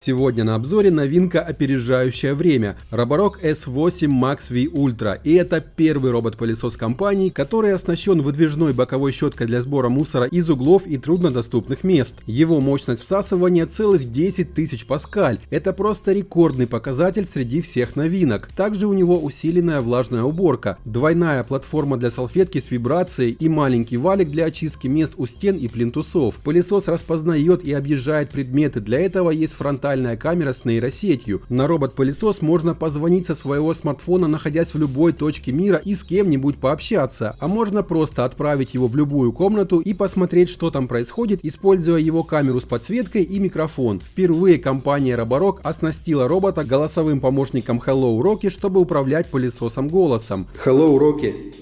Сегодня на обзоре новинка, опережающая время – Roborock S8 Max V Ultra. И это первый робот-пылесос компании, который оснащен выдвижной боковой щеткой для сбора мусора из углов и труднодоступных мест. Его мощность всасывания целых 10 тысяч паскаль. Это просто рекордный показатель среди всех новинок. Также у него усиленная влажная уборка, двойная платформа для салфетки с вибрацией и маленький валик для очистки мест у стен и плинтусов. Пылесос распознает и объезжает предметы. Для этого есть фронтальная камера с нейросетью. На робот-пылесос можно позвонить со своего смартфона, находясь в любой точке мира, и с кем-нибудь пообщаться. А можно просто отправить его в любую комнату и посмотреть, что там происходит, используя его камеру с подсветкой и микрофон. Впервые компания Roborock оснастила робота голосовым помощником Hello Rocky, чтобы управлять пылесосом голосом. Hello Rocky,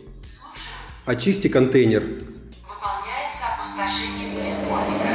очисти контейнер. Выполняется опустошение пылесборника.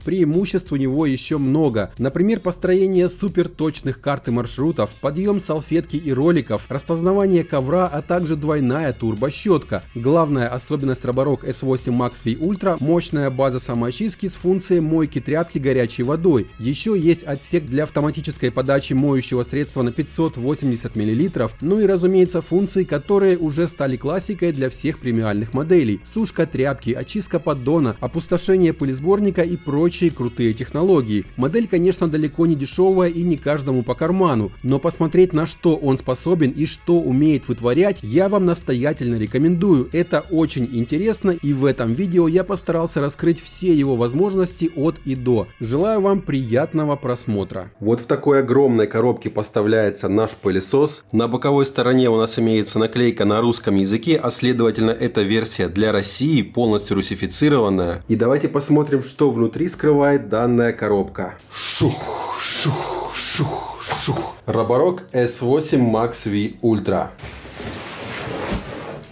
Преимуществ у него еще много. Например, построение суперточных карт и маршрутов, подъем салфетки и роликов, распознавание ковра, а также двойная турбощетка. Главная особенность Roborock S8 Max V Ultra – мощная база самоочистки с функцией мойки тряпки горячей водой. Еще есть отсек для автоматической подачи моющего средства на 580 мл, ну и разумеется функции, которые уже стали классикой для всех премиальных моделей. Сушка тряпки, очистка поддона, опустошение пылесборника и прочие крутые технологии. Модель, конечно, далеко не дешевая и не каждому по карману, но посмотреть, на что он способен и что умеет вытворять, я вам настоятельно рекомендую. Это очень интересно, и в этом видео я постарался раскрыть все его возможности от и до. Желаю вам приятного просмотра. Вот в такой огромной коробке поставляется наш пылесос. На боковой стороне у нас имеется наклейка на русском языке, а следовательно эта версия для России, полностью русифицированная. И давайте посмотрим, что внутри скрывает данная коробка. Шух, шух, шух, шух. Roborock S8 Max V Ultra.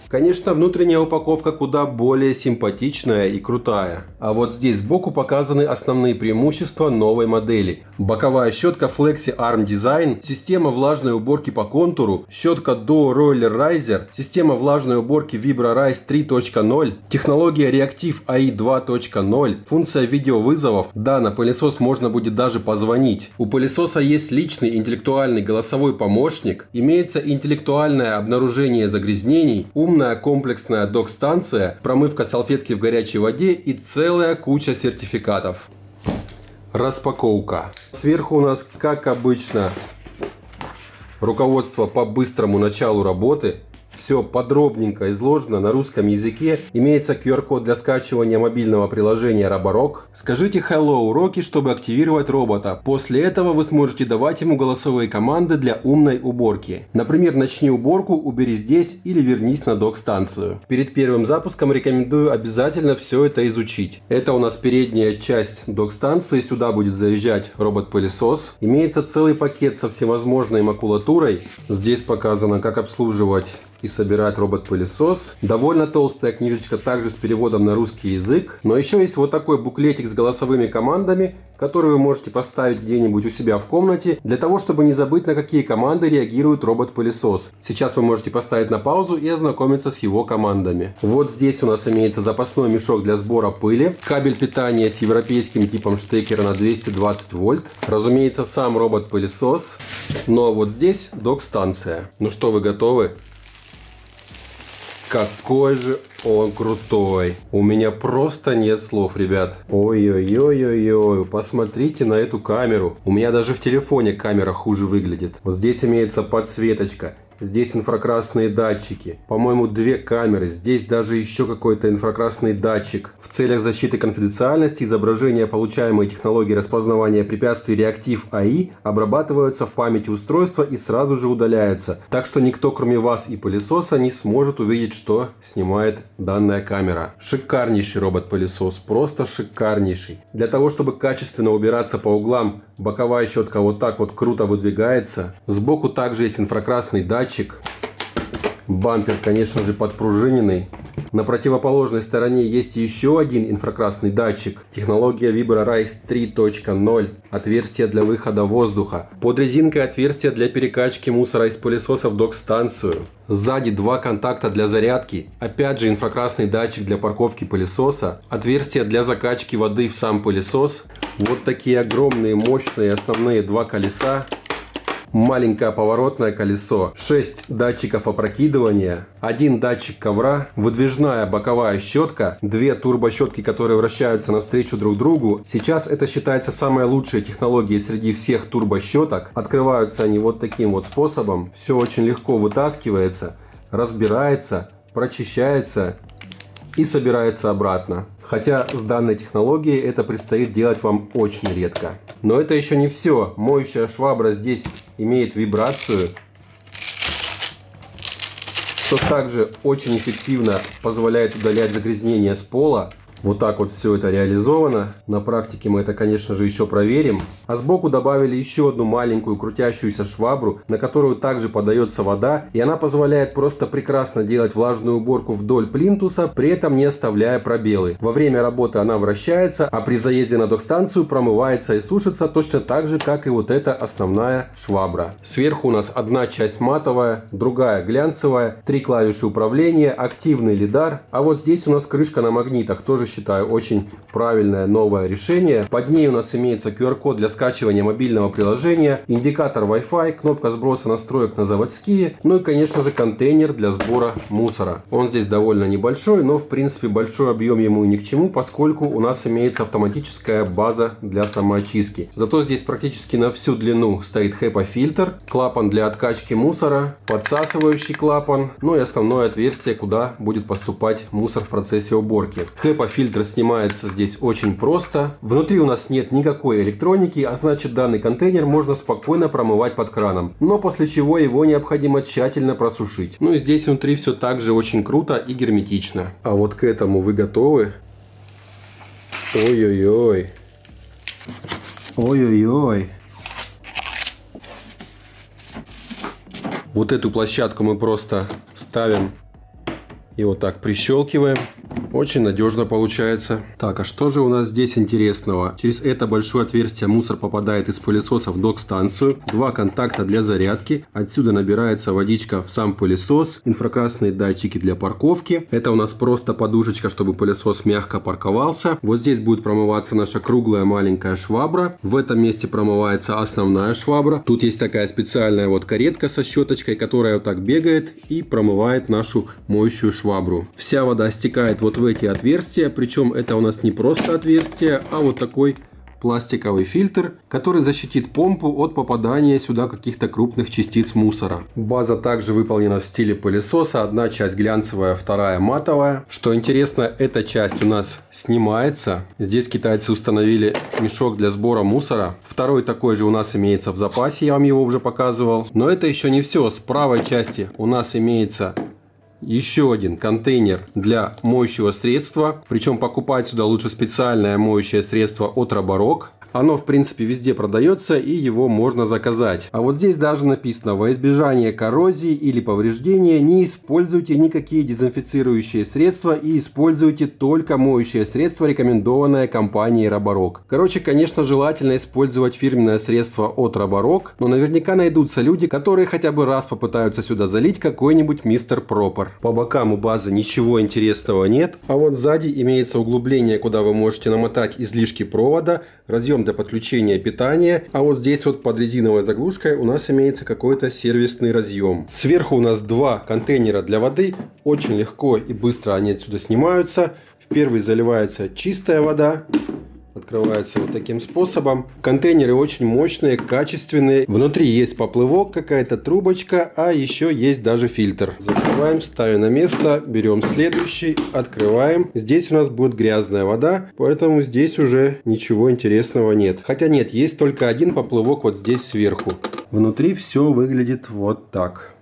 Конечно, внутренняя упаковка куда более симпатичная и крутая. А вот здесь сбоку показаны основные преимущества новой модели. Боковая щетка Flexi Arm Design, система влажной уборки по контуру, щетка Duo Roller Riser, система влажной уборки VibraRise 3.0, технология Reactive AI 2.0, функция видеовызовов. Да, на пылесос можно будет даже позвонить. У пылесоса есть личный интеллектуальный голосовой помощник, имеется интеллектуальное обнаружение загрязнений, умная комплексная док-станция, промывка салфетки в горячей воде и целая куча сертификатов. Распаковка. Сверху у нас, как обычно, руководство по быстрому началу работы. Все подробненько изложено на русском языке. Имеется QR-код для скачивания мобильного приложения Roborock. Скажите Hello Rocky, чтобы активировать робота. После этого вы сможете давать ему голосовые команды для умной уборки. Например, начни уборку, убери здесь или вернись на док-станцию. Перед первым запуском рекомендую обязательно все это изучить. Это у нас передняя часть док-станции. Сюда будет заезжать робот-пылесос. Имеется целый пакет со всевозможной макулатурой. Здесь показано, как обслуживать и собирать робот-пылесос. Довольно толстая книжечка, также с переводом на русский язык. Но еще есть вот такой буклетик с голосовыми командами, который вы можете поставить где-нибудь у себя в комнате, для того, чтобы не забыть, на какие команды реагирует робот-пылесос. Сейчас вы можете поставить на паузу и ознакомиться с его командами. Вот здесь у нас имеется запасной мешок для сбора пыли, кабель питания с европейским типом штекера на 220 вольт, разумеется, сам робот-пылесос. Ну а вот здесь док-станция. Ну что, вы готовы? Какой же он крутой. У меня просто нет слов, ребят. Ой-ой-ой-ой-ой. Посмотрите на эту камеру. У меня даже в телефоне камера хуже выглядит. Вот здесь имеется подсветочка. Здесь инфракрасные датчики. По-моему, две камеры. Здесь даже еще какой-то инфракрасный датчик. В целях защиты конфиденциальности изображения, получаемые технологией распознавания препятствий Reactive AI, обрабатываются в памяти устройства и сразу же удаляются. Так что никто, кроме вас и пылесоса, не сможет увидеть, что снимает данная камера. Шикарнейший робот-пылесос. Просто шикарнейший. Для того, чтобы качественно убираться по углам, боковая щетка вот так вот круто выдвигается. Сбоку также есть инфракрасный датчик. Бампер, конечно же, подпружиненный. На противоположной стороне есть еще один инфракрасный датчик. Технология VibraRise 3.0. Отверстие для выхода воздуха. Под резинкой отверстие для перекачки мусора из пылесоса в док-станцию. Сзади два контакта для зарядки. Опять же инфракрасный датчик для парковки пылесоса. Отверстие для закачки воды в сам пылесос. Вот такие огромные, мощные основные два колеса. Маленькое поворотное колесо, 6 датчиков опрокидывания, 1 датчик ковра, выдвижная боковая щетка, 2 турбощетки, которые вращаются навстречу друг другу. Сейчас это считается самой лучшей технологией среди всех турбощеток. Открываются они вот таким вот способом. Все очень легко вытаскивается, разбирается, прочищается и собирается обратно. Хотя с данной технологией это предстоит делать вам очень редко. Но это еще не все. Моющая швабра здесь имеет вибрацию, что также очень эффективно позволяет удалять загрязнения с пола. Вот так вот все это реализовано. На практике мы это, конечно же, еще проверим. А сбоку добавили еще одну маленькую крутящуюся швабру, на которую также подается вода. И она позволяет просто прекрасно делать влажную уборку вдоль плинтуса, при этом не оставляя пробелы. Во время работы она вращается, а при заезде на док-станцию промывается и сушится точно так же, как и вот эта основная швабра. Сверху у нас одна часть матовая, другая глянцевая, 3 клавиши управления, активный лидар. А вот здесь у нас крышка на магнитах, тоже считаю очень правильное новое решение. Под ней у нас имеется QR-код для скачивания мобильного приложения, индикатор Wi-Fi, кнопка сброса настроек на заводские, ну и, конечно же, контейнер для сбора мусора. Он здесь довольно небольшой, но в принципе большой объем ему и ни к чему, поскольку у нас имеется автоматическая база для самоочистки. Зато здесь практически на всю длину стоит HEPA-фильтр, клапан для откачки мусора, подсасывающий клапан, ну и основное отверстие, куда будет поступать мусор в процессе уборки. HEPA-фильтр снимается здесь очень просто. Внутри у нас нет никакой электроники, а значит данный контейнер можно спокойно промывать под краном. Но после чего его необходимо тщательно просушить. Ну и здесь внутри все также очень круто и герметично. А вот к этому вы готовы? Ой-ой-ой. Ой-ой-ой. Вот эту площадку мы просто ставим и вот так прищелкиваем. Очень надежно получается. Так, а что же у нас здесь интересного? Через это большое отверстие мусор попадает из пылесоса в док-станцию. 2 контакта для зарядки. Отсюда набирается водичка в сам пылесос. Инфракрасные датчики для парковки. Это у нас просто подушечка, чтобы пылесос мягко парковался. Вот здесь будет промываться наша круглая маленькая швабра. В этом месте промывается основная швабра. Тут есть такая специальная вот каретка со щеточкой, которая вот так бегает и промывает нашу моющую швабру. Вся вода стекает вот в эти отверстия, причем это у нас не просто отверстие, а вот такой пластиковый фильтр, который защитит помпу от попадания сюда каких-то крупных частиц мусора. База также выполнена в стиле пылесоса, одна часть глянцевая, вторая матовая. Что интересно, эта часть у нас снимается. Здесь китайцы установили мешок для сбора мусора. Второй такой же у нас имеется в запасе, я вам его уже показывал. Но это еще не все. С правой части у нас имеется еще один контейнер для моющего средства. Причем покупать сюда лучше специальное моющее средство от Роборок. Оно в принципе везде продается и его можно заказать. А вот здесь даже написано: во избежание коррозии или повреждения не используйте никакие дезинфицирующие средства и используйте только моющее средство, рекомендованное компанией Роборок. Короче, конечно, желательно использовать фирменное средство от Роборок, но наверняка найдутся люди, которые хотя бы раз попытаются сюда залить какой-нибудь мистер Пропер. По бокам у базы ничего интересного нет, а вот сзади имеется углубление, куда вы можете намотать излишки провода, разъем для подключения питания, а вот здесь вот под резиновой заглушкой у нас имеется какой-то сервисный разъем. Сверху у нас 2 контейнера для воды, очень легко и быстро они отсюда снимаются. В первый заливается чистая вода, открывается вот таким способом. Контейнеры очень мощные, качественные. Внутри есть поплывок, какая-то трубочка, а еще есть даже фильтр. Закрываем, ставим на место, берем следующий, открываем. Здесь у нас будет грязная вода, поэтому здесь уже ничего интересного нет. Хотя нет, есть только один поплывок вот здесь сверху. Внутри все выглядит вот так.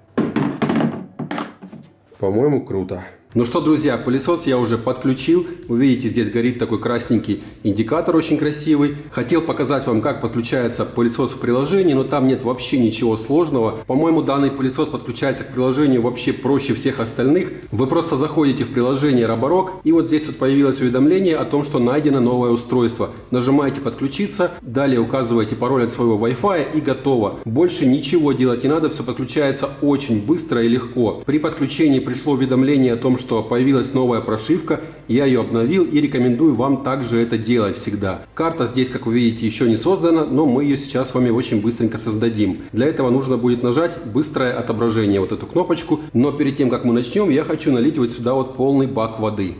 По-моему, круто. Ну что, друзья, пылесос я уже подключил. Вы видите, здесь горит такой красненький индикатор, очень красивый. Хотел показать вам, как подключается пылесос в приложении, но там нет вообще ничего сложного. По-моему, данный пылесос подключается к приложению вообще проще всех остальных. Вы просто заходите в приложение Роборок, и вот здесь вот появилось уведомление о том, что найдено новое устройство. Нажимаете «Подключиться», далее указываете пароль от своего Wi-Fi и готово. Больше ничего делать не надо, все подключается очень быстро и легко. При подключении пришло уведомление о том, что что появилась новая прошивка, я ее обновил и рекомендую вам также это делать всегда. Карта здесь, как вы видите, еще не создана, но мы ее сейчас с вами очень быстренько создадим. Для этого нужно будет нажать быстрое отображение, вот эту кнопочку, но перед тем, как мы начнем, я хочу налить вот сюда вот полный бак воды.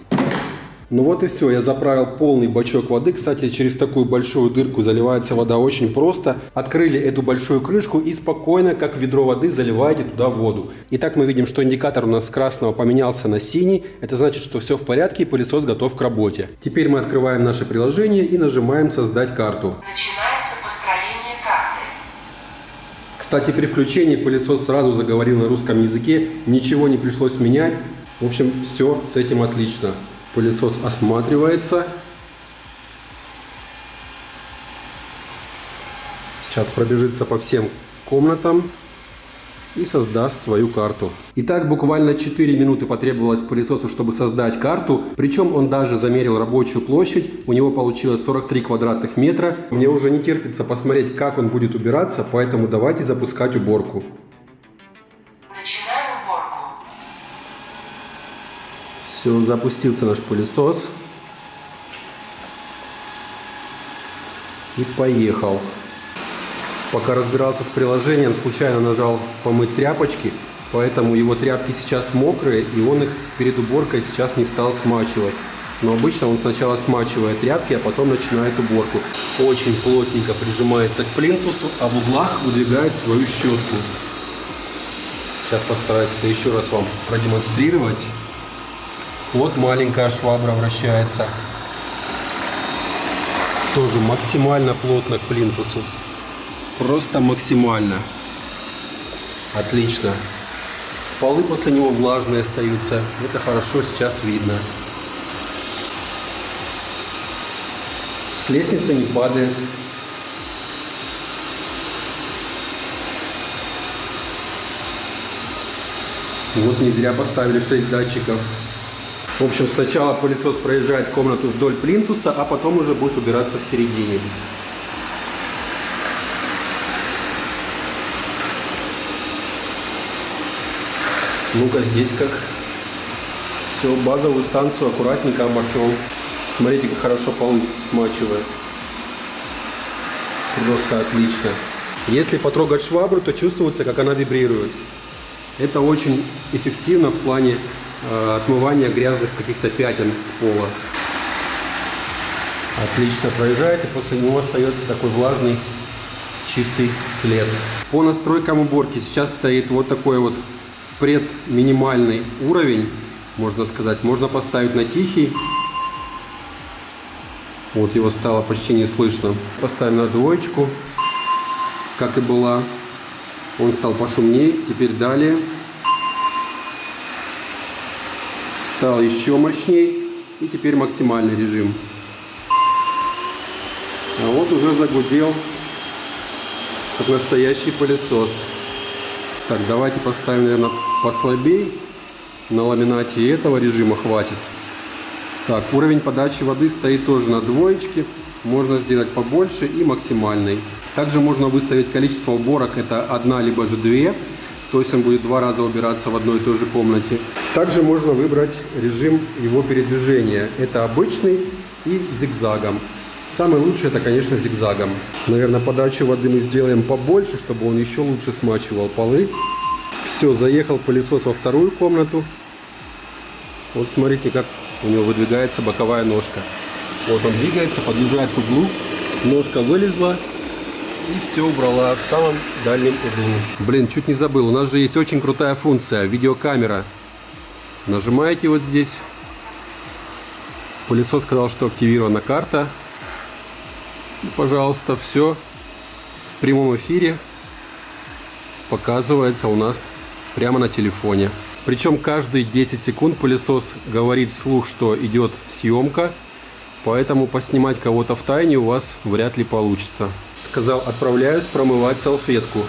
Ну вот и все, я заправил полный бачок воды. Кстати, через такую большую дырку заливается вода очень просто. Открыли эту большую крышку и спокойно, как ведро воды, заливаете туда воду. Итак, мы видим, что индикатор у нас с красного поменялся на синий. Это значит, что все в порядке и пылесос готов к работе. Теперь мы открываем наше приложение и нажимаем «Создать карту». Начинается построение карты. Кстати, при включении пылесос сразу заговорил на русском языке, ничего не пришлось менять. В общем, все с этим отлично. Пылесос осматривается. Сейчас пробежится по всем комнатам и создаст свою карту. Итак, буквально 4 минуты потребовалось пылесосу, чтобы создать карту. Причем он даже замерил рабочую площадь. У него получилось 43 квадратных метра. Мне уже не терпится посмотреть, как он будет убираться, поэтому давайте запускать уборку. Начинаем уборку. Все, запустился наш пылесос. И поехал. Пока разбирался с приложением, случайно нажал помыть тряпочки, поэтому его тряпки сейчас мокрые, и он их перед уборкой сейчас не стал смачивать. Но обычно он сначала смачивает тряпки, а потом начинает уборку. Очень плотненько прижимается к плинтусу, а в углах выдвигает свою щетку. Сейчас постараюсь это еще раз вам продемонстрировать. Вот маленькая швабра вращается. Тоже максимально плотно к плинтусу. Просто максимально. Отлично. Полы после него влажные остаются. Это хорошо сейчас видно. С лестницы не падает. Вот не зря поставили 6 датчиков. В общем, сначала пылесос проезжает комнату вдоль плинтуса, а потом уже будет убираться в середине. Ну-ка, здесь как. Все, базовую станцию аккуратненько обошел. Смотрите, как хорошо полы смачивает. Просто отлично. Если потрогать швабру, то чувствуется, как она вибрирует. Это очень эффективно в плане отмывания грязных каких-то пятен с пола. Отлично проезжает, и после него остается такой влажный, чистый след. По настройкам уборки сейчас стоит вот такой вот предминимальный уровень, можно сказать. Можно поставить на тихий. Вот его стало почти не слышно. Поставим на двоечку, как и была. Он стал пошумнее. Теперь далее. Стал еще мощнее. И теперь максимальный режим. А вот уже загудел, как настоящий пылесос. Так, давайте поставим, наверное, послабее. На ламинате и этого режима хватит. Так, уровень подачи воды стоит тоже на двоечке. Можно сделать побольше и максимальный. Также можно выставить количество уборок. Это одна либо же две. То есть он будет 2 раза убираться в одной и той же комнате. Также можно выбрать режим его передвижения. Это обычный и зигзагом. Самый лучший это, конечно, зигзагом. Наверное, подачу воды мы сделаем побольше, чтобы он еще лучше смачивал полы. Все, заехал пылесос во вторую комнату. Вот смотрите, как у него выдвигается боковая ножка. Вот он двигается, подъезжает к углу. Ножка вылезла и все убрала в самом дальнем углу. Блин, чуть не забыл. У нас же есть очень крутая функция. Видеокамера. Нажимаете вот здесь. Пылесос сказал, что активирована карта. И, пожалуйста, все в прямом эфире показывается у нас прямо на телефоне. Причем каждые 10 секунд пылесос говорит вслух, что идет съемка, поэтому поснимать кого-то в тайне у вас вряд ли получится. Сказал, отправляюсь промывать салфетку.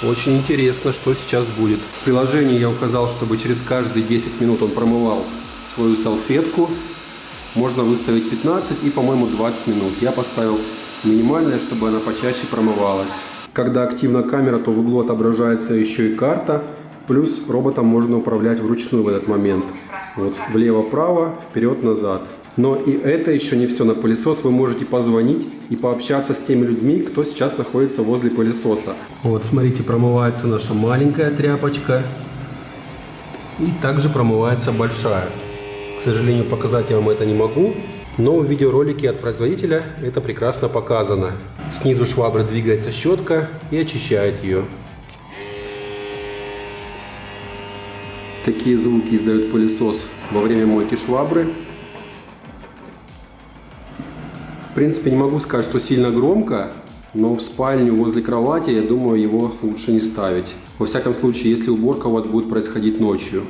Очень интересно, что сейчас будет. В приложении я указал, чтобы через каждые 10 минут он промывал свою салфетку. Можно выставить 15 и, по-моему, 20 минут. Я поставил минимальное, чтобы она почаще промывалась. Когда активна камера, то в углу отображается еще и карта. Плюс роботом можно управлять вручную в этот момент. Вот влево-право, вперед-назад. Но и это еще не все. На пылесос вы можете позвонить и пообщаться с теми людьми, кто сейчас находится возле пылесоса. Вот, смотрите, промывается наша маленькая тряпочка. И также промывается большая. К сожалению, показать я вам это не могу. Но в видеоролике от производителя это прекрасно показано. Снизу швабры двигается щетка и очищает ее. Такие звуки издает пылесос во время мойки швабры. В принципе, не могу сказать, что сильно громко, но в спальню возле кровати, я думаю, его лучше не ставить. Во всяком случае, если уборка у вас будет происходить ночью.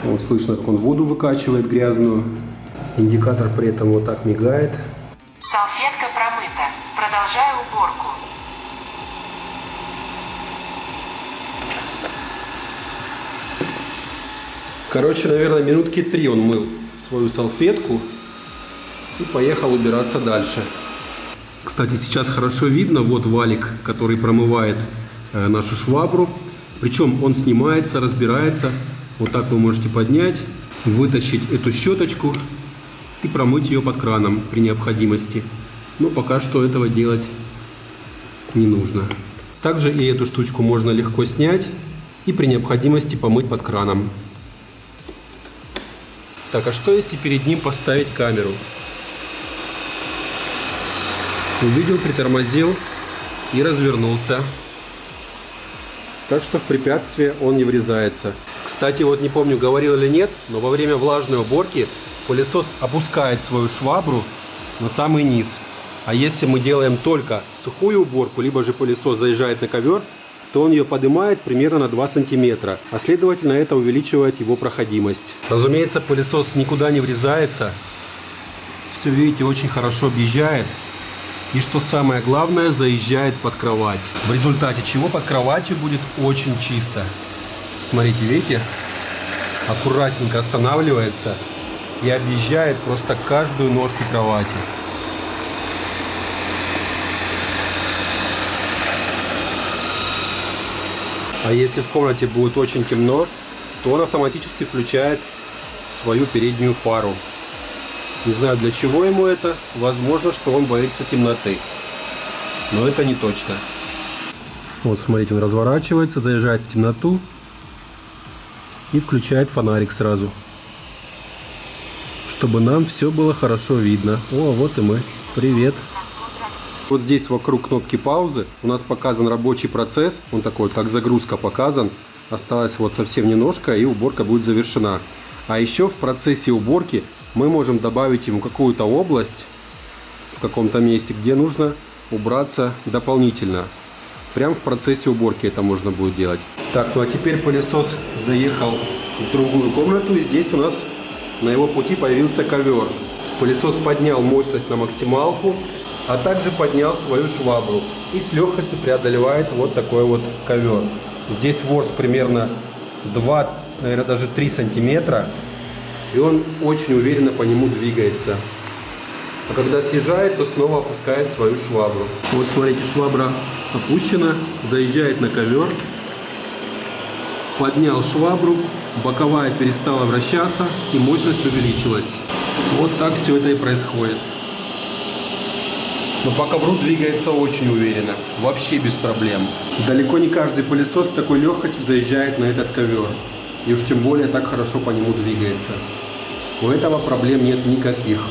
Вот слышно, как он воду выкачивает грязную. Индикатор при этом вот так мигает. Салфетка промыта. Продолжаю уборку. Короче, наверное, минутки 3 он мыл свою салфетку и поехал убираться дальше. Кстати, сейчас хорошо видно, вот валик, который промывает нашу швабру. Причем он снимается, разбирается. Вот так вы можете поднять, вытащить эту щеточку и промыть ее под краном при необходимости. Но пока что этого делать не нужно. Также и эту штучку можно легко снять и при необходимости помыть под краном. Так, а что если перед ним поставить камеру? Увидел, притормозил и развернулся. Так что в препятствие он не врезается. Кстати, вот не помню, говорил или нет, но во время влажной уборки пылесос опускает свою швабру на самый низ. А если мы делаем только сухую уборку, либо же пылесос заезжает на ковер, то он ее поднимает примерно на 2 сантиметра, а следовательно это увеличивает его проходимость. Разумеется, пылесос никуда не врезается. Все, видите, очень хорошо объезжает. И что самое главное, заезжает под кровать. В результате чего под кроватью будет очень чисто. Смотрите, видите? Аккуратненько останавливается и объезжает просто каждую ножку кровати. А если в комнате будет очень темно, то он автоматически включает свою переднюю фару. Не знаю, для чего ему это. Возможно, что он боится темноты. Но это не точно. Вот, смотрите, он разворачивается, заезжает в темноту и включает фонарик сразу. Чтобы нам все было хорошо видно. О, вот и мы. Привет. Вот здесь вокруг кнопки паузы у нас показан рабочий процесс. Он такой, как загрузка показан. Осталось вот совсем немножко, и уборка будет завершена. А еще в процессе уборки мы можем добавить ему какую-то область в каком-то месте, где нужно убраться дополнительно. Прямо в процессе уборки это можно будет делать. Так, ну а теперь пылесос заехал в другую комнату, и здесь у нас на его пути появился ковер. Пылесос поднял мощность на максималку, а также поднял свою швабру и с легкостью преодолевает вот такой вот ковер. Здесь ворс примерно 2, наверное, даже 3 сантиметра. И он очень уверенно по нему двигается. А когда съезжает, то снова опускает свою швабру. Вот смотрите, швабра опущена, заезжает на ковер. Поднял швабру, боковая перестала вращаться и мощность увеличилась. Вот так все это и происходит. Но по ковру двигается очень уверенно, вообще без проблем. Далеко не каждый пылесос с такой легкостью заезжает на этот ковер. И уж тем более так хорошо по нему двигается. У этого проблем нет никаких.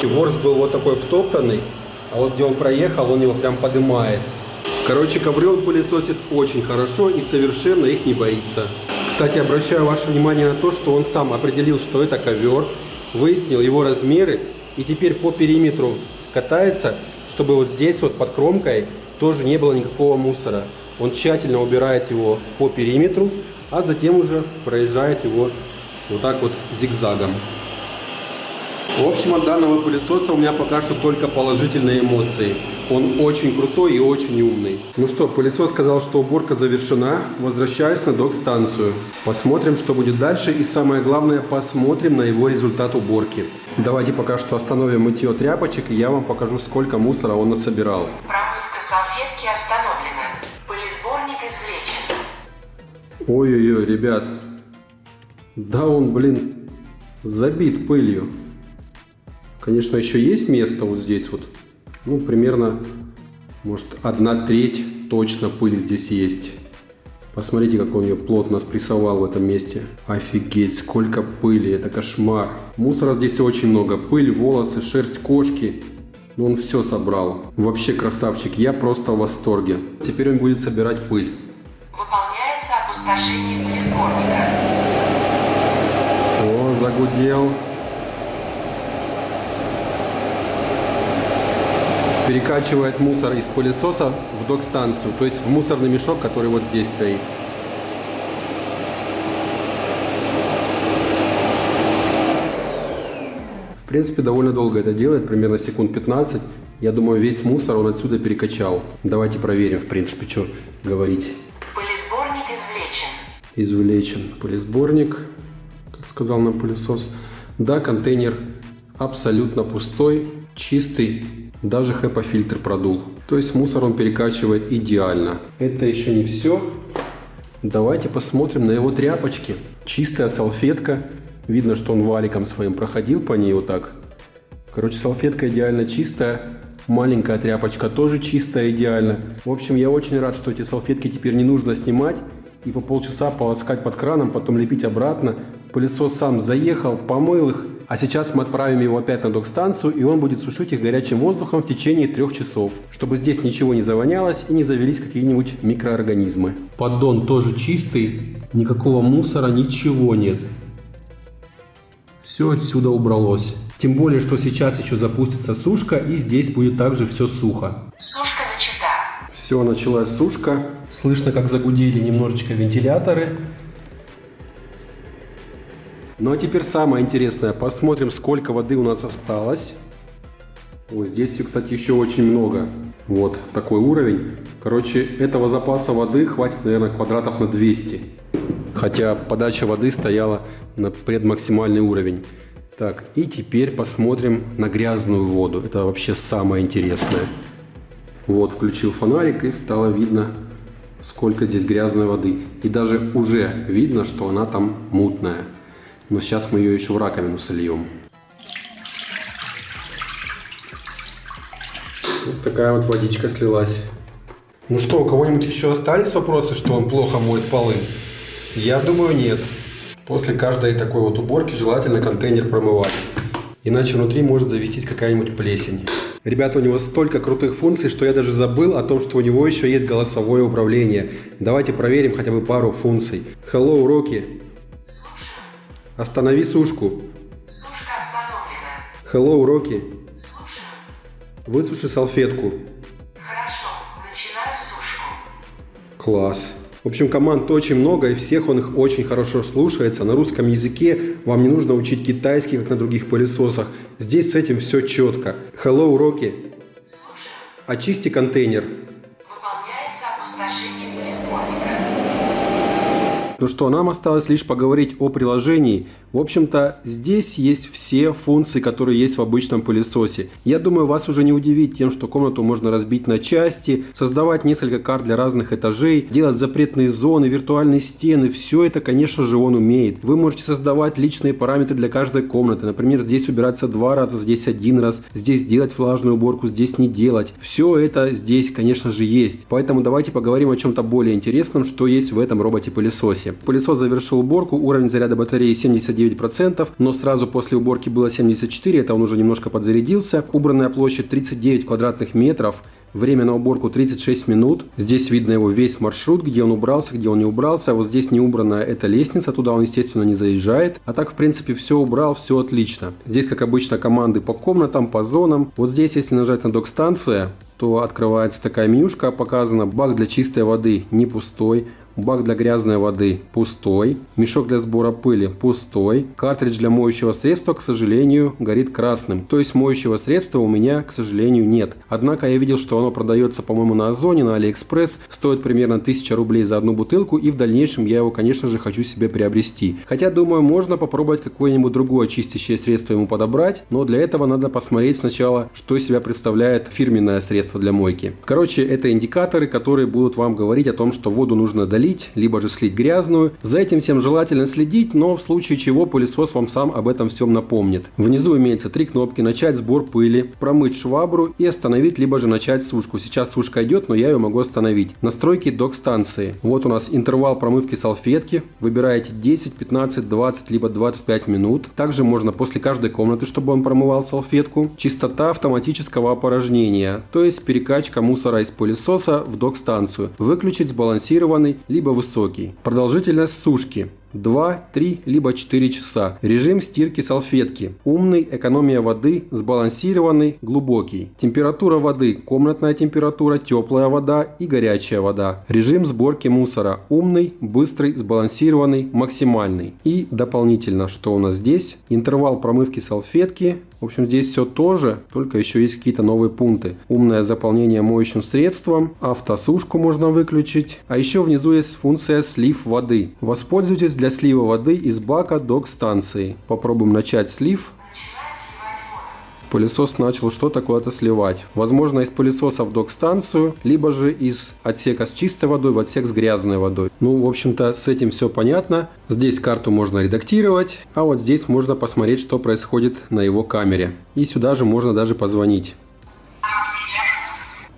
Ворс был вот такой втоптанный, а вот где он проехал, он его прям поднимает. Короче, ковры он пылесосит очень хорошо и совершенно их не боится. Кстати, обращаю ваше внимание на то, что он сам определил, что это ковер, выяснил его размеры и теперь по периметру катается, чтобы вот здесь вот под кромкой тоже не было никакого мусора. Он тщательно убирает его по периметру, а затем уже проезжает его вот так вот зигзагом. В общем, от данного пылесоса у меня пока что только положительные эмоции. Он очень крутой и очень умный. Ну что, пылесос сказал, что уборка завершена. Возвращаюсь на док-станцию. Посмотрим, что будет дальше. И самое главное, посмотрим на его результат уборки. Давайте пока что остановим мытье тряпочек, и я вам покажу, сколько мусора он насобирал. остановлено. Пылесборник извлечен. Ой-ой-ой, ребят. Да он, блин, забит пылью. Конечно, еще есть место вот здесь вот. Ну, примерно, может, 1/3 точно пыль здесь есть. Посмотрите, как он ее плотно спрессовал в этом месте. Офигеть, сколько пыли, это кошмар. Мусора здесь очень много. Пыль, волосы, шерсть кошки. Но он все собрал. Вообще красавчик, я просто в восторге. Теперь он будет собирать пыль. Выполняется опустошение пылесборника. О, загудел. Перекачивает мусор из пылесоса в док-станцию, то есть в мусорный мешок, который вот здесь стоит. В принципе, довольно долго это делает, примерно секунд 15. Я думаю, весь мусор он отсюда перекачал. Давайте проверим, в принципе, что говорить. Пылесборник извлечен. Извлечен пылесборник, как сказал нам пылесос. Да, контейнер абсолютно пустой, чистый. Даже HEPA-фильтр продул. То есть мусор он перекачивает идеально. Это еще не все. Давайте посмотрим на его тряпочки. Чистая салфетка. Видно, что он валиком своим проходил по ней вот так. Короче, салфетка идеально чистая. Маленькая тряпочка тоже чистая, идеально. В общем, я очень рад, что эти салфетки теперь не нужно снимать и по полчаса полоскать под краном, потом лепить обратно. Пылесос сам заехал, помыл их. А сейчас мы отправим его опять на док-станцию, и он будет сушить их горячим воздухом в течение 3 часов, чтобы здесь ничего не завонялось и не завелись какие-нибудь микроорганизмы. Поддон тоже чистый, никакого мусора, ничего нет. Все отсюда убралось. Тем более, что сейчас еще запустится сушка, и здесь будет также все сухо. Сушка начата. Все, началась сушка. Слышно, как загудели немножечко вентиляторы. Ну а теперь самое интересное. Посмотрим, сколько воды у нас осталось. Ой, здесь, кстати, еще очень много. Вот такой уровень. Короче, этого запаса воды хватит, наверное, квадратов на 200. Хотя подача воды стояла на предмаксимальный уровень. Так, и теперь посмотрим на грязную воду. Это вообще самое интересное. Вот, включил фонарик, и стало видно, сколько здесь грязной воды. И даже уже видно, что она там мутная. Но сейчас мы ее еще в раковину сольем. Вот такая вот водичка слилась. Ну что, у кого-нибудь еще остались вопросы, что он плохо моет полы? Я думаю, нет. После каждой такой вот уборки желательно контейнер промывать. Иначе внутри может завестись какая-нибудь плесень. Ребята, у него столько крутых функций, что я даже забыл о том, что у него еще есть голосовое управление. Давайте проверим хотя бы пару функций. Hello, Rocky. Останови сушку. Сушка остановлена. Hello, Rocky. Слушаю. Высуши салфетку. Хорошо. Начинаю сушку. Класс. В общем, команд очень много, и всех он их очень хорошо слушается. На русском языке вам не нужно учить китайский, как на других пылесосах. Здесь с этим все четко. Hello, Rocky. Слушаю. Очисти контейнер. Выполняется опустошение пылесборника. Ну что, нам осталось лишь поговорить о приложении. В общем-то, здесь есть все функции, которые есть в обычном пылесосе. Я думаю, вас уже не удивит тем, что комнату можно разбить на части, создавать несколько карт для разных этажей, делать запретные зоны, виртуальные стены. Все это, конечно же, он умеет. Вы можете создавать личные параметры для каждой комнаты. Например, здесь убираться 2 раза, здесь 1 раз, здесь делать влажную уборку, здесь не делать. Все это здесь, конечно же, есть. Поэтому давайте поговорим о чем-то более интересном, что есть в этом роботе-пылесосе. Пылесос завершил уборку, уровень заряда батареи 79%, но сразу после уборки было 74%, это он уже немножко подзарядился. Убранная площадь 39 квадратных метров, время на уборку 36 минут. Здесь видно его весь маршрут, где он убрался, где он не убрался. А вот здесь не убранная эта лестница, туда он, естественно, не заезжает. А так, в принципе, все убрал, все отлично. Здесь, как обычно, команды по комнатам, по зонам. Вот здесь, если нажать на док-станция, то открывается такая менюшка, показано бак для чистой воды не пустой. бак для грязной воды пустой, мешок для сбора пыли пустой, картридж для моющего средства, к сожалению, горит красным. То есть моющего средства у меня, к сожалению, нет. Однако я видел, что оно продается, по-моему, на Озоне, на Алиэкспресс, стоит примерно 1000 рублей за одну бутылку, и в дальнейшем я его, конечно же, хочу себе приобрести. Хотя, думаю, можно попробовать какое-нибудь другое чистящее средство ему подобрать, но для этого надо посмотреть сначала, что из себя представляет фирменное средство для мойки. Короче, это индикаторы, которые будут вам говорить о том, что воду нужно долить, либо же слить грязную. За этим всем желательно следить, но в случае чего пылесос вам сам об этом всем напомнит. Внизу имеется 3 кнопки: начать сбор пыли, промыть швабру и остановить, либо же начать сушку. Сейчас сушка идет, но я ее могу остановить. Настройки док-станции. Вот у нас интервал промывки салфетки. Выбираете 10, 15, 20, либо 25 минут. Также можно после каждой комнаты, чтобы он промывал салфетку. Частота автоматического опорожнения, то есть перекачка мусора из пылесоса в док-станцию. Выключить сбалансированный, либо высокий. Продолжительность сушки 2, 3, либо 4 часа. Режим стирки салфетки. Умный, экономия воды, сбалансированный, глубокий. Температура воды. Комнатная температура, теплая вода и горячая вода. Режим сборки мусора. Умный, быстрый, сбалансированный, максимальный. И дополнительно, что у нас здесь? Интервал промывки салфетки. В общем, здесь все тоже, только еще есть какие-то новые пункты. Умное заполнение моющим средством, автосушку можно выключить. А еще внизу есть функция слив воды. Воспользуйтесь для слива воды из бака док-станции. Попробуем начать слив. Пылесос начал что-то куда-то сливать. Возможно, из пылесоса в док-станцию, либо же из отсека с чистой водой в отсек с грязной водой. Ну, в общем-то, с этим все понятно. Здесь карту можно редактировать, а вот здесь можно посмотреть, что происходит на его камере. И сюда же можно даже позвонить.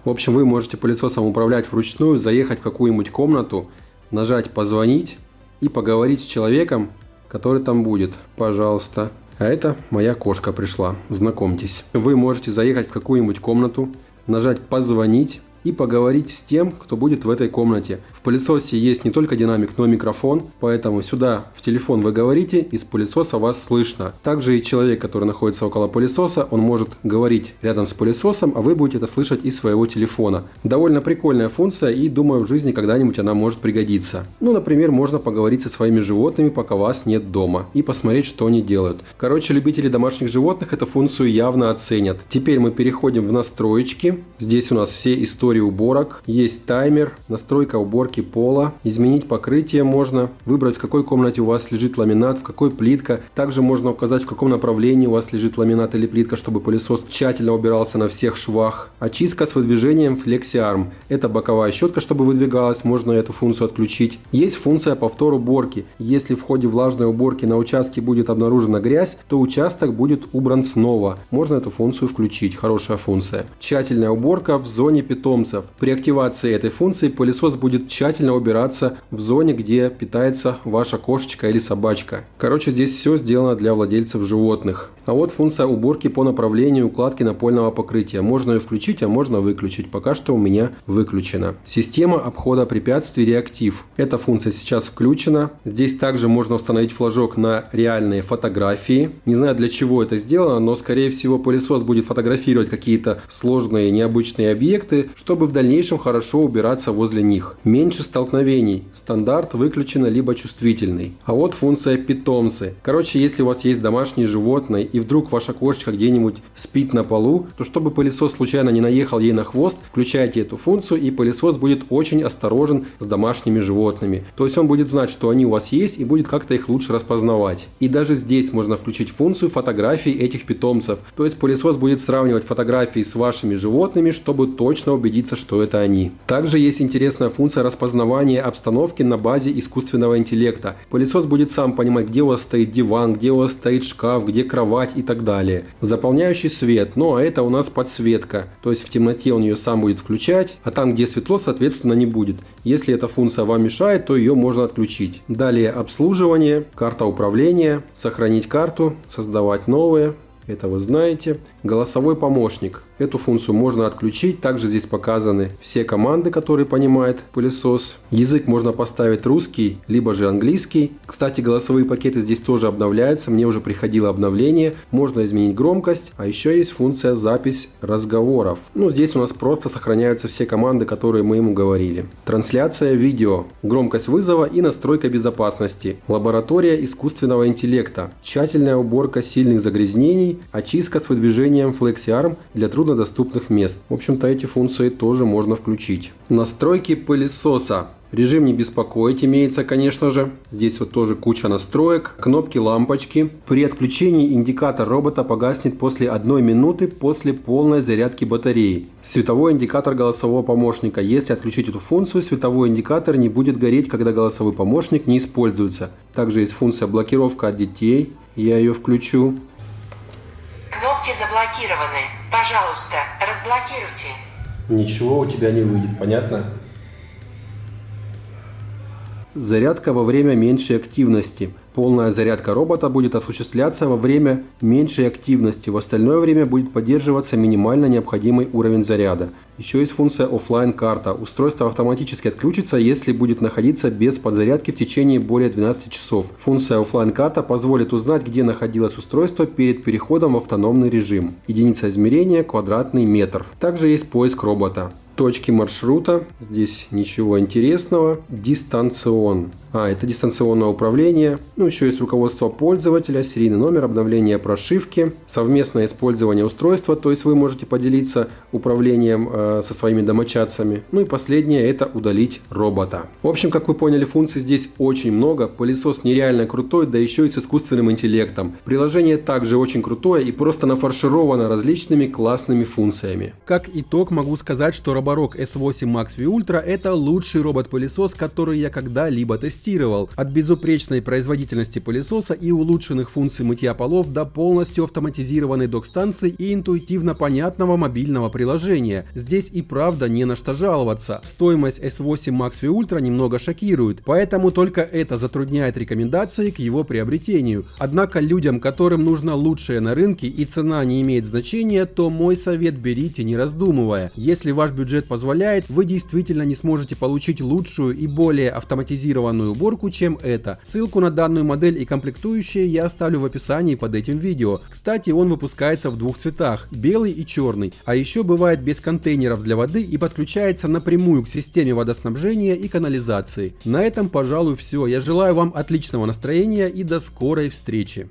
В общем, вы можете пылесосом управлять вручную, заехать в какую-нибудь комнату, нажать «Позвонить» и поговорить с человеком, который там будет. Пожалуйста. А это моя кошка пришла. Знакомьтесь. Вы можете заехать в какую-нибудь комнату, нажать «Позвонить» и поговорить с тем, кто будет в этой комнате. В пылесосе есть не только динамик, но и микрофон, поэтому сюда в телефон вы говорите, из пылесоса вас слышно. Также и человек, который находится около пылесоса, он может говорить рядом с пылесосом, а вы будете это слышать из своего телефона. Довольно прикольная функция, и думаю, в жизни когда-нибудь она может пригодиться. Ну, например, можно поговорить со своими животными, пока вас нет дома, и посмотреть, что они делают. Короче, любители домашних животных эту функцию явно оценят. Теперь мы переходим в настроечки. Здесь у нас все истории уборок, есть таймер, настройка уборки пола, изменить покрытие можно, выбрать, в какой комнате у вас лежит ламинат, в какой плитка. Также можно указать, в каком направлении у вас лежит ламинат или плитка, чтобы пылесос тщательно убирался на всех швах. Очистка с выдвижением FlexiArm. Это боковая щетка, чтобы выдвигалась, можно эту функцию отключить. Есть функция повтор уборки. Если в ходе влажной уборки на участке будет обнаружена грязь, то участок будет убран снова. Можно эту функцию включить. Хорошая функция. Тщательная уборка в зоне питомцев. При активации этой функции пылесос будет тщательно убираться в зоне, где питается ваша кошечка или собачка. Короче, здесь все сделано для владельцев животных. А вот функция уборки по направлению укладки напольного покрытия. Можно ее включить, а можно выключить. Пока что у меня выключена. Система обхода препятствий реактив. Эта функция сейчас включена. Здесь также можно установить флажок на реальные фотографии. Не знаю, для чего это сделано, но скорее всего пылесос будет фотографировать какие-то сложные необычные объекты, чтобы в дальнейшем хорошо убираться возле них. Меньше столкновений. Стандарт выключено, либо чувствительный. А вот функция питомцы. Короче, если у вас есть домашние животные и вдруг ваша кошечка где-нибудь спит на полу, то чтобы пылесос случайно не наехал ей на хвост, включайте эту функцию, и пылесос будет очень осторожен с домашними животными. То есть он будет знать, что они у вас есть, и будет как-то их лучше распознавать. И даже здесь можно включить функцию фотографий этих питомцев. То есть пылесос будет сравнивать фотографии с вашими животными, чтобы точно убедиться, что это они. Также есть интересная функция распознавания обстановки на базе искусственного интеллекта. Пылесос будет сам понимать, где у вас стоит диван, где у вас стоит шкаф, где кровать и так далее. Заполняющий свет, ну а это у нас подсветка. То есть в темноте он ее сам будет включать, а там, где светло, соответственно, не будет. Если эта функция вам мешает, то ее можно отключить. Далее обслуживание, карта управления, сохранить карту, создавать новые. это вы знаете. Голосовой помощник. Эту функцию можно отключить. Также здесь показаны все команды, которые понимает пылесос. Язык можно поставить русский, либо же английский. Кстати, голосовые пакеты здесь тоже обновляются. Мне уже приходило обновление. Можно изменить громкость. А еще есть функция запись разговоров. Ну, здесь у нас просто сохраняются все команды, которые мы ему говорили. Трансляция видео. Громкость вызова и настройка безопасности. Лаборатория искусственного интеллекта. Тщательная уборка сильных загрязнений. Очистка с выдвижением FlexiArm для труднодоступных мест. В общем-то, эти функции тоже можно включить. Настройки пылесоса. Режим не беспокоить имеется, конечно же. Здесь вот тоже куча настроек. Кнопки, лампочки. При отключении индикатор робота погаснет после 1 минуты после полной зарядки батареи. Световой индикатор голосового помощника. Если отключить эту функцию, световой индикатор не будет гореть, когда голосовой помощник не используется. Также есть функция блокировка от детей. Я ее включу. Кнопки заблокированы. Пожалуйста, разблокируйте. Ничего у тебя не выйдет, понятно? Зарядка во время меньшей активности. Полная зарядка робота будет осуществляться во время меньшей активности. В остальное время будет поддерживаться минимально необходимый уровень заряда. Еще есть функция офлайн карта. Устройство автоматически отключится, если будет находиться без подзарядки в течение более 12 часов. Функция офлайн карта позволит узнать, где находилось устройство перед переходом в автономный режим. Единица измерения – квадратный метр. Также есть поиск робота. Точки маршрута. Здесь ничего интересного. Дистанцион. Это дистанционное управление. Ну, еще есть руководство пользователя, серийный номер, обновление прошивки, совместное использование устройства, то есть вы можете поделиться управлением со своими домочадцами. Ну и последнее — это удалить робота. В общем, как вы поняли, функций здесь очень много. Пылесос нереально крутой, да еще и с искусственным интеллектом. Приложение также очень крутое и просто нафаршировано различными классными функциями. Как итог могу сказать, что Roborock S8 Max V Ultra — это лучший робот-пылесос, который я когда-либо тестировал. От безупречной производительности пылесоса и улучшенных функций мытья полов до полностью автоматизированной док-станции и интуитивно понятного мобильного приложения. Здесь и правда не на что жаловаться. Стоимость S8 Max V Ultra немного шокирует, поэтому только это затрудняет рекомендации к его приобретению. Однако людям, которым нужно лучшее на рынке и цена не имеет значения, то мой совет: берите не раздумывая. Если ваш бюджет позволяет, вы действительно не сможете получить лучшую и более автоматизированную уборку, чем это. Ссылку на данную модель и комплектующие я оставлю в описании под этим видео. Кстати, он выпускается в двух цветах – белый и черный. А еще бывает без контейнеров для воды и подключается напрямую к системе водоснабжения и канализации. На этом, пожалуй, все. Я желаю вам отличного настроения и до скорой встречи.